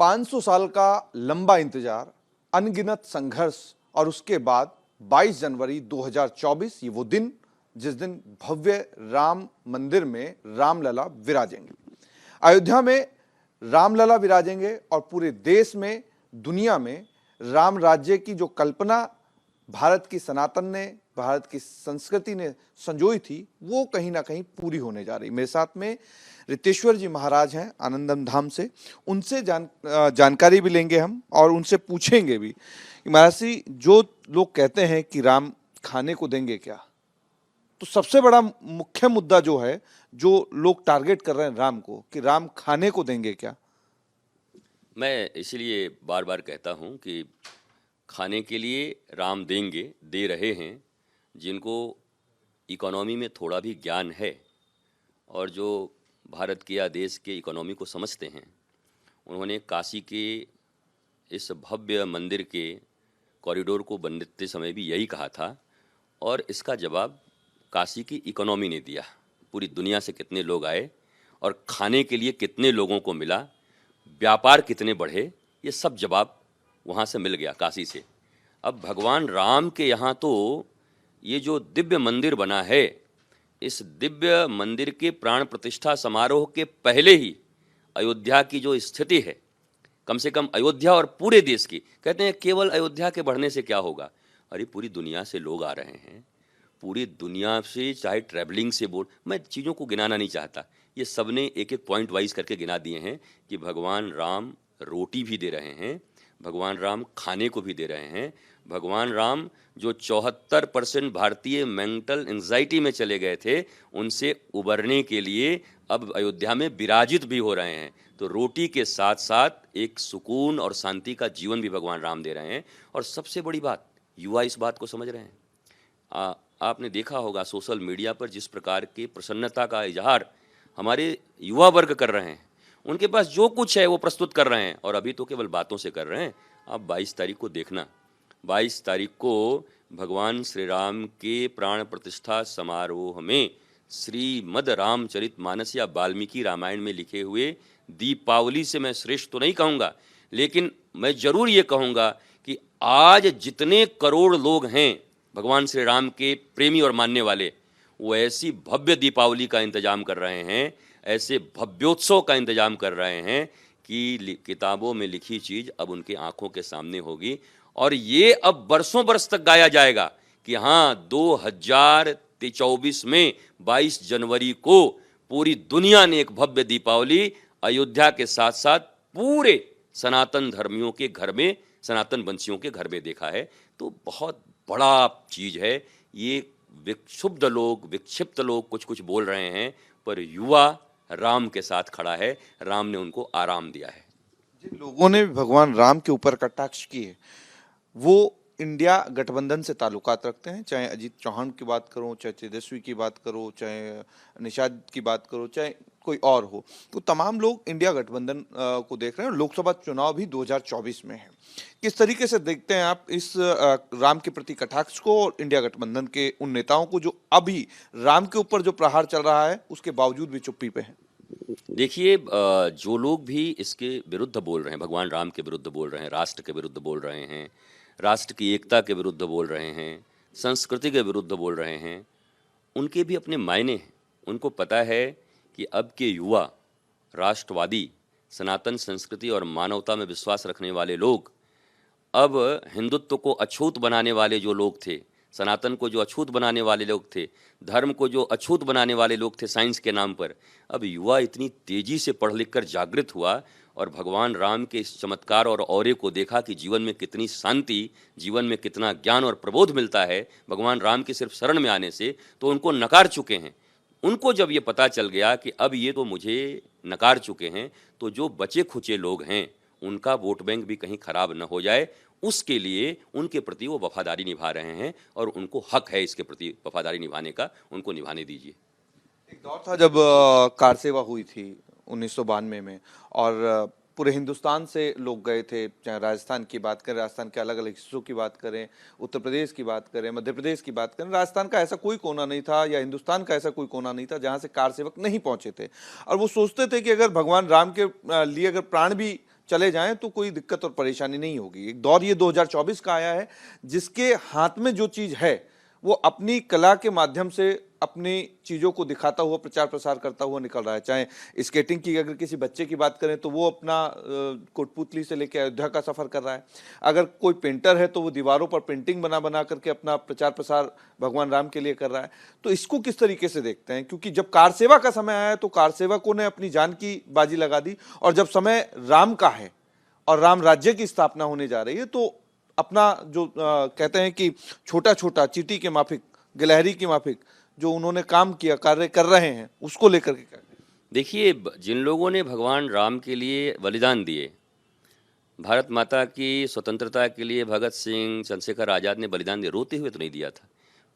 500 साल का लंबा इंतजार, अनगिनत संघर्ष और उसके बाद 22 जनवरी 2024 ये वो दिन जिस दिन भव्य राम मंदिर में रामलला विराजेंगे। अयोध्या में रामलला विराजेंगे और पूरे देश में, दुनिया में राम राज्य की जो कल्पना भारत की सनातन ने, भारत की संस्कृति ने संजोई थी, वो कहीं ना कहीं पूरी होने जा रही। मेरे साथ में रितेश्वर जी महाराज हैं आनंदम धाम से। उनसे जानकारी भी लेंगे हम और उनसे पूछेंगे भी कि महाराज जी, जो लोग कहते हैं कि राम खाने को देंगे क्या, तो सबसे बड़ा मुख्य मुद्दा जो है, जो लोग टारगेट कर रहे हैं राम को, कि राम खाने को देंगे क्या। मैं इसलिए बार बार कहता हूं कि खाने के लिए राम देंगे, दे रहे हैं। जिनको इकोनॉमी में थोड़ा भी ज्ञान है और जो भारत के या देश के इकोनॉमी को समझते हैं, उन्होंने काशी के इस भव्य मंदिर के कॉरिडोर को बनते समय भी यही कहा था और इसका जवाब काशी की इकोनॉमी ने दिया। पूरी दुनिया से कितने लोग आए और खाने के लिए कितने लोगों को मिला, व्यापार कितने बढ़े, ये सब जवाब वहाँ से मिल गया, काशी से। अब भगवान राम के यहाँ तो ये जो दिव्य मंदिर बना है, इस दिव्य मंदिर के प्राण प्रतिष्ठा समारोह के पहले ही अयोध्या की जो स्थिति है, कम से कम अयोध्या और पूरे देश की, कहते हैं केवल अयोध्या के बढ़ने से क्या होगा। अरे पूरी दुनिया से लोग आ रहे हैं, पूरी दुनिया से, चाहे ट्रैवलिंग से बोल, मैं चीज़ों को गिनाना नहीं चाहता, ये सब ने एक एक पॉइंट वाइज करके गिना दिए हैं कि भगवान राम रोटी भी दे रहे हैं, भगवान राम खाने को भी दे रहे हैं, भगवान राम जो 74% भारतीय मेंटल एंजाइटी में चले गए थे, उनसे उबरने के लिए अब अयोध्या में विराजित भी हो रहे हैं। तो रोटी के साथ साथ एक सुकून और शांति का जीवन भी भगवान राम दे रहे हैं। और सबसे बड़ी बात, युवा इस बात को समझ रहे हैं। आपने देखा होगा सोशल मीडिया पर जिस प्रकार की प्रसन्नता का इजहार हमारे युवा वर्ग कर रहे हैं, उनके पास जो कुछ है वो प्रस्तुत कर रहे हैं और अभी तो केवल बातों से कर रहे हैं। आप 22 तारीख को देखना, 22 तारीख को भगवान श्री राम के प्राण प्रतिष्ठा समारोह में श्रीमद् रामचरित मानस या वाल्मीकि रामायण में लिखे हुए दीपावली से मैं श्रेष्ठ तो नहीं कहूँगा, लेकिन मैं जरूर ये कहूँगा कि आज जितने करोड़ लोग हैं भगवान श्री राम के प्रेमी और मानने वाले, वो ऐसी भव्य दीपावली का इंतजाम कर रहे हैं, ऐसे भव्योत्सव का इंतजाम कर रहे हैं कि किताबों में लिखी चीज़ अब उनके आंखों के सामने होगी। और ये अब बरसों बरस तक गाया जाएगा कि हाँ, 2024 में 22 जनवरी को पूरी दुनिया ने एक भव्य दीपावली अयोध्या के साथ साथ पूरे सनातन धर्मियों के घर में, सनातन वंशियों के घर में देखा है। तो बहुत बड़ा चीज़ है ये। विक्षुब्ध लोग, विक्षिप्त लोग कुछ कुछ बोल रहे हैं, पर युवा राम के साथ खड़ा है, राम ने उनको आराम दिया है। जिन लोगों ने भगवान राम के ऊपर कटाक्ष किए, वो इंडिया गठबंधन से ताल्लुकात रखते हैं। चाहे अजीत चौहान की बात करो, चाहे तेजस्वी की बात करो, चाहे निषाद की बात करो, चाहे कोई और हो, तो तमाम लोग इंडिया गठबंधन को देख रहे हैं। लोकसभा चुनाव भी 2024 में है। किस तरीके से देखते हैं आप इस राम के प्रति कटाक्ष को और इंडिया गठबंधन के उन नेताओं को जो अभी राम के ऊपर जो प्रहार चल रहा है उसके बावजूद भी चुप्पी पे हैं? देखिए, जो लोग भी इसके विरुद्ध बोल रहे हैं, भगवान राम के विरुद्ध बोल रहे हैं, राष्ट्र के विरुद्ध बोल रहे हैं, राष्ट्र की एकता के विरुद्ध बोल रहे हैं, संस्कृति के विरुद्ध बोल रहे हैं, उनके भी अपने मायने हैं। उनको पता है कि अब के युवा राष्ट्रवादी, सनातन संस्कृति और मानवता में विश्वास रखने वाले लोग, अब हिंदुत्व को अछूत बनाने वाले जो लोग थे, सनातन को जो अछूत बनाने वाले लोग थे, धर्म को जो अछूत बनाने वाले लोग थे साइंस के नाम पर, अब युवा इतनी तेजी से पढ़ लिख कर जागृत हुआ और भगवान राम के इस चमत्कार और औरे को देखा कि जीवन में कितनी शांति, जीवन में कितना ज्ञान और प्रबोध मिलता है भगवान राम के सिर्फ शरण में आने से, तो उनको नकार चुके हैं। उनको जब ये पता चल गया कि अब ये तो मुझे नकार चुके हैं, तो जो बचे खुचे लोग हैं उनका वोट बैंक भी कहीं खराब न हो जाए, उसके लिए उनके प्रति वो वफादारी निभा रहे हैं और उनको हक है इसके प्रति वफादारी निभाने का, उनको निभाने दीजिए। एक दौर था जब कार सेवा हुई थी 1992 में और पूरे हिंदुस्तान से लोग गए थे। चाहे राजस्थान की बात करें, राजस्थान के अलग अलग हिस्सों की बात करें, उत्तर प्रदेश की बात करें, मध्य प्रदेश की बात करें, राजस्थान का ऐसा कोई कोना नहीं था या हिंदुस्तान का ऐसा कोई कोना नहीं था जहां से कार सेवक नहीं पहुंचे थे। और वो सोचते थे कि अगर भगवान राम के लिए अगर प्राण भी चले जाएं तो कोई दिक्कत और परेशानी नहीं होगी। एक दौर ये 2024 का आया है जिसके हाथ में जो चीज है वो अपनी कला के माध्यम से अपनी चीजों को दिखाता हुआ प्रचार प्रसार करता हुआ निकल रहा है। चाहे स्केटिंग की अगर किसी बच्चे की बात करें तो वो अपना कोटपुतली से लेकर अयोध्या का सफर कर रहा है। अगर कोई पेंटर है तो वो दीवारों पर पेंटिंग बना बना करके अपना प्रचार प्रसार भगवान राम के लिए कर रहा है। तो इसको किस तरीके से देखते हैं, क्योंकि जब कार सेवा का समय आया तो कार सेवकों ने अपनी जान की बाजी लगा दी, और जब समय राम का है और राम राज्य की स्थापना होने जा रही है तो अपना जो कहते हैं कि छोटा छोटा चींटी के माफिक, गिलहरी की माफिक जो उन्होंने काम किया, कार्य कर रहे हैं, उसको लेकर के कहते हैं। देखिए, जिन लोगों ने भगवान राम के लिए बलिदान दिए, भारत माता की स्वतंत्रता के लिए भगत सिंह, चंद्रशेखर आज़ाद ने बलिदान दिया, रोते हुए तो नहीं दिया था।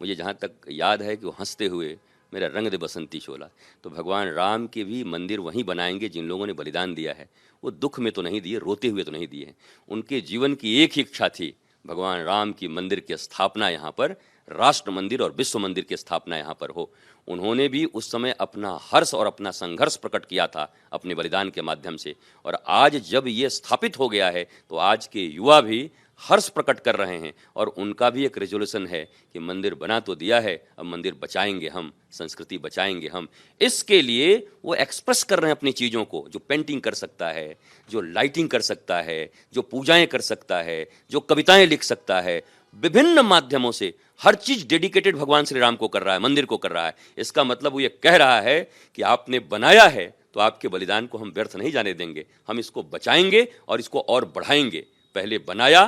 मुझे जहाँ तक याद है कि वो हंसते हुए, मेरा रंग दे बसंती चोला। तो भगवान राम के भी मंदिर वहीं बनाएंगे जिन लोगों ने बलिदान दिया है। वो दुख में तो नहीं दिए, रोते हुए तो नहीं दिए हैं। उनके जीवन की एक ही इच्छा थी, भगवान राम की मंदिर की स्थापना यहाँ पर, राष्ट्र मंदिर और विश्व मंदिर की स्थापना यहाँ पर हो। उन्होंने भी उस समय अपना हर्ष और अपना संघर्ष प्रकट किया था अपने बलिदान के माध्यम से। और आज जब ये स्थापित हो गया है तो आज के युवा भी हर्ष प्रकट कर रहे हैं, और उनका भी एक रेजोल्यूशन है कि मंदिर बना तो दिया है, अब मंदिर बचाएंगे हम, संस्कृति बचाएंगे हम। इसके लिए वो एक्सप्रेस कर रहे हैं अपनी चीज़ों को। जो पेंटिंग कर सकता है, जो लाइटिंग कर सकता है, जो पूजाएं कर सकता है, जो कविताएं लिख सकता है, विभिन्न माध्यमों से हर चीज डेडिकेटेड भगवान श्री राम को कर रहा है, मंदिर को कर रहा है। इसका मतलब वो ये कह रहा है कि आपने बनाया है तो आपके बलिदान को हम व्यर्थ नहीं जाने देंगे, हम इसको बचाएंगे और इसको और बढ़ाएंगे। पहले बनाया,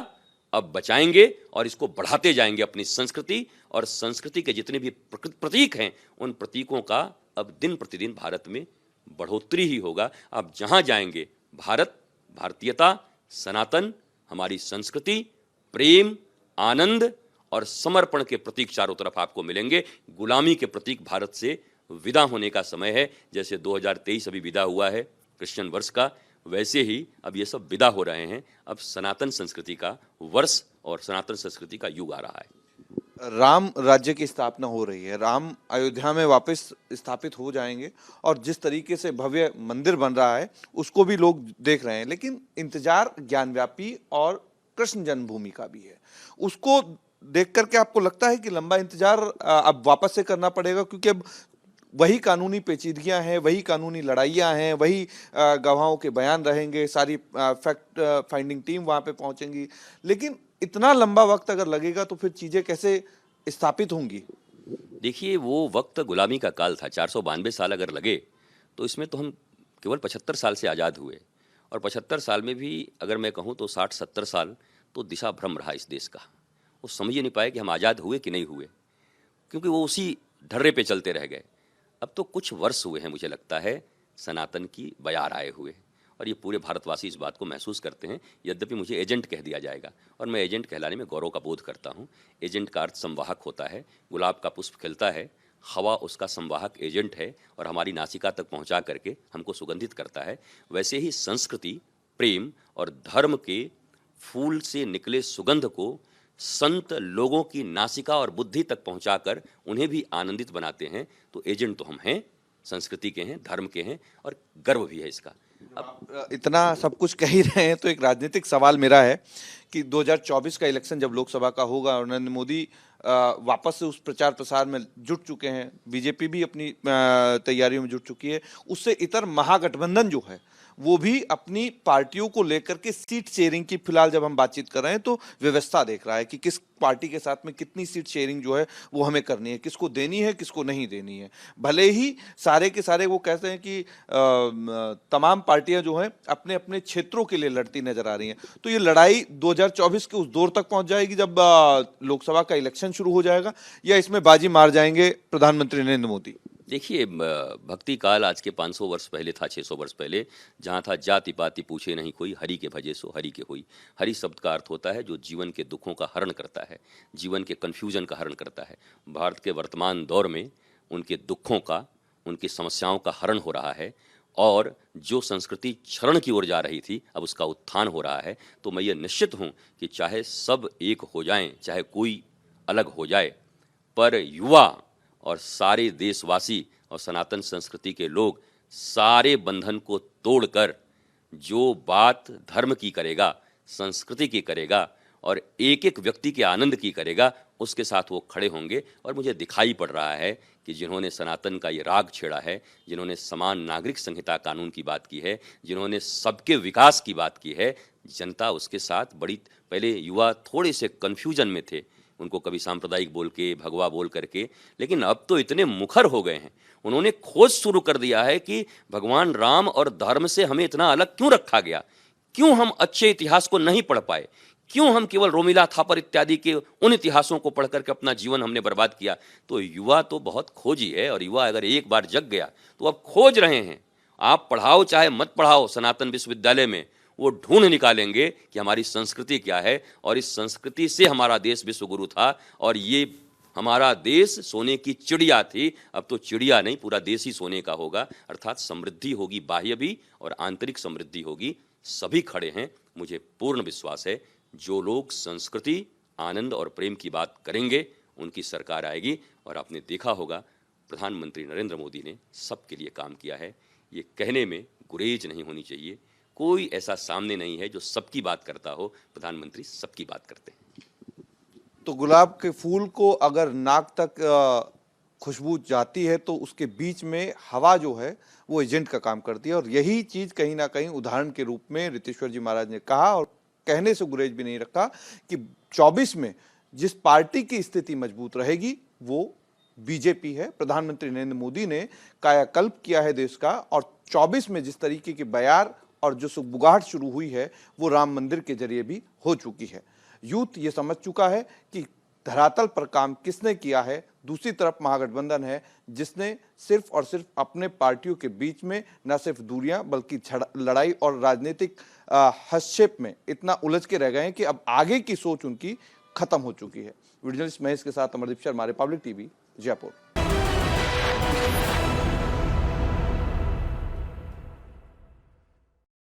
अब बचाएंगे और इसको बढ़ाते जाएंगे। अपनी संस्कृति और संस्कृति के जितने भी प्रतीक हैं, उन प्रतीकों का अब दिन प्रतिदिन भारत में बढ़ोतरी ही होगा। आप जहां जाएंगे, भारत, भारतीयता, सनातन, हमारी संस्कृति, प्रेम, आनंद और समर्पण के प्रतीक चारों तरफ आपको मिलेंगे। गुलामी के प्रतीक भारत से विदा होने का समय है। जैसे 2023 अभी विदा हुआ है क्रिश्चियन वर्ष का, वैसे ही अब ये सब विदा हो रहे हैं। अब सनातन संस्कृति का वर्ष और सनातन संस्कृति का युग आ रहा है। राम राज्य की स्थापना हो रही है, राम अयोध्या में वापस स्थापित हो जाएंगे, और जिस तरीके से भव्य मंदिर बन रहा है उसको भी लोग देख रहे हैं। लेकिन इंतजार ज्ञानव्यापी और कृष्ण जन्मभूमि का भी है। उसको देख करके आपको लगता है कि लंबा इंतजार अब वापस से करना पड़ेगा, क्योंकि अब वही कानूनी पेचीदगियां हैं, वही कानूनी लड़ाइयां हैं, वही गवाहों के बयान रहेंगे, सारी फैक्ट फाइंडिंग टीम वहां पे पहुंचेंगी। लेकिन इतना लंबा वक्त अगर लगेगा तो फिर चीजें कैसे स्थापित होंगी? देखिए, वो वक्त गुलामी का काल था। 492 साल अगर लगे तो इसमें तो हम केवल 75 साल से आज़ाद हुए, और 75 साल में भी अगर मैं कहूँ तो 60-70 साल तो दिशा भ्रम रहा इस देश का। वो समझ ही नहीं पाए कि हम आज़ाद हुए कि नहीं हुए, क्योंकि वो उसी ढर्रे पे चलते रह गए। अब तो कुछ वर्ष हुए हैं, मुझे लगता है, सनातन की बयार आए हुए, और ये पूरे भारतवासी इस बात को महसूस करते हैं। यद्यपि मुझे एजेंट कह दिया जाएगा, और मैं एजेंट कहलाने में गौरव का बोध करता हूँ। एजेंट का अर्थ संवाहक होता है। गुलाब का पुष्प खिलता है, हवा उसका संवाहक एजेंट है और हमारी नासिका तक पहुँचा करके हमको सुगंधित करता है। वैसे ही संस्कृति, प्रेम और धर्म के फूल से निकले सुगंध को संत लोगों की नासिका और बुद्धि तक पहुंचाकर उन्हें भी आनंदित बनाते हैं। तो एजेंट तो हम हैं, संस्कृति के हैं, धर्म के हैं, और गर्व भी है इसका। अब इतना सब कुछ कह ही रहे हैं तो एक राजनीतिक सवाल मेरा है कि 2024 का इलेक्शन जब लोकसभा का होगा और नरेंद्र मोदी वापस से उस प्रचार प्रसार में जुट चुके हैं, बीजेपी भी अपनी तैयारियों में जुट चुकी है, उससे इतर महागठबंधन जो है वो भी अपनी पार्टियों को लेकर के सीट शेयरिंग की फिलहाल जब हम बातचीत कर रहे हैं तो व्यवस्था देख रहा है कि किस पार्टी के साथ में कितनी सीट शेयरिंग जो है वो हमें करनी है, किसको देनी है, किसको नहीं देनी है। भले ही सारे के सारे वो कहते हैं कि तमाम पार्टियां जो हैं अपने अपने क्षेत्रों के लिए लड़ती नजर आ रही हैं। तो ये लड़ाई 2024 के उस दौर तक पहुंच जाएगी जब लोकसभा का इलेक्शन शुरू हो जाएगा, या इसमें बाजी मार जाएंगे प्रधानमंत्री नरेंद्र मोदी? देखिए, भक्ति काल आज के 500 वर्ष पहले था, 600 वर्ष पहले, जहाँ था जाति पाति पूछे नहीं कोई, हरि के भजे सो हरि के होई। हरि शब्द का अर्थ होता है जो जीवन के दुखों का हरण करता है, जीवन के कन्फ्यूजन का हरण करता है। भारत के वर्तमान दौर में उनके दुखों का, उनकी समस्याओं का हरण हो रहा है, और जो संस्कृति क्षरण की ओर जा रही थी अब उसका उत्थान हो रहा है। तो मैं ये निश्चित हूँ कि चाहे सब एक हो जाएं, चाहे कोई अलग हो जाए, पर युवा और सारे देशवासी और सनातन संस्कृति के लोग सारे बंधन को तोड़कर जो बात धर्म की करेगा, संस्कृति की करेगा और एक एक व्यक्ति के आनंद की करेगा, उसके साथ वो खड़े होंगे। और मुझे दिखाई पड़ रहा है कि जिन्होंने सनातन का ये राग छेड़ा है, जिन्होंने समान नागरिक संहिता कानून की बात की है, जिन्होंने सबके विकास की बात की है, जनता उसके साथ बड़ी, पहले युवा थोड़े से कन्फ्यूजन में थे, उनको कभी सांप्रदायिक बोल के, भगवा बोल करके, लेकिन अब तो इतने मुखर हो गए हैं, उन्होंने खोज शुरू कर दिया है कि भगवान राम और धर्म से हमें इतना अलग क्यों रखा गया, क्यों हम अच्छे इतिहास को नहीं पढ़ पाए, क्यों हम केवल रोमिला थापर इत्यादि के उन इतिहासों को पढ़ करके अपना जीवन हमने बर्बाद किया। तो युवा तो बहुत खोजी है, और युवा अगर एक बार जग गया तो अब खोज रहे हैं। आप पढ़ाओ चाहे मत पढ़ाओ सनातन विश्वविद्यालय में, वो ढूंढ निकालेंगे कि हमारी संस्कृति क्या है, और इस संस्कृति से हमारा देश विश्वगुरु था, और ये हमारा देश सोने की चिड़िया थी, अब तो चिड़िया नहीं पूरा देश ही सोने का होगा। अर्थात समृद्धि होगी, बाह्य भी और आंतरिक समृद्धि होगी। सभी खड़े हैं, मुझे पूर्ण विश्वास है जो लोग संस्कृति, आनंद और प्रेम की बात करेंगे उनकी सरकार आएगी। और आपने देखा होगा प्रधानमंत्री नरेंद्र मोदी ने सबके लिए काम किया है, ये कहने में गुरेज नहीं होनी चाहिए। कोई ऐसा सामने नहीं है जो सबकी बात करता हो, प्रधानमंत्री सबकी बात करते हैं। तो गुलाब के फूल को अगर नाक तक खुशबू जाती है तो उसके बीच में हवा जो है वो एजेंट का काम करती है, और यही चीज कहीं ना कहीं उदाहरण के रूप में रितेश्वर जी महाराज ने कहा, और कहने से गुरेज भी नहीं रखा कि 24 में जिस पार्टी की स्थिति मजबूत रहेगी वो बीजेपी है। प्रधानमंत्री नरेंद्र मोदी ने कायाकल्प किया है देश का, और 24 में जिस तरीके की बयार और जो सुगबुगाहट शुरू हुई है वो राम मंदिर के जरिए भी हो चुकी है। यूथ ये समझ चुका है कि धरातल पर काम किसने किया है। दूसरी तरफ महागठबंधन है जिसने सिर्फ और सिर्फ अपने पार्टियों के बीच में न सिर्फ दूरियां बल्कि लड़ाई और राजनीतिक हस्तक्षेप में इतना उलझ के रह गए हैं कि अब आगे की सोच उनकी खत्म हो चुकी है। वीडियो जर्नलिस्ट महेश के साथ अमरदीप शर्मा, रिपब्लिक टीवी, जयपुर।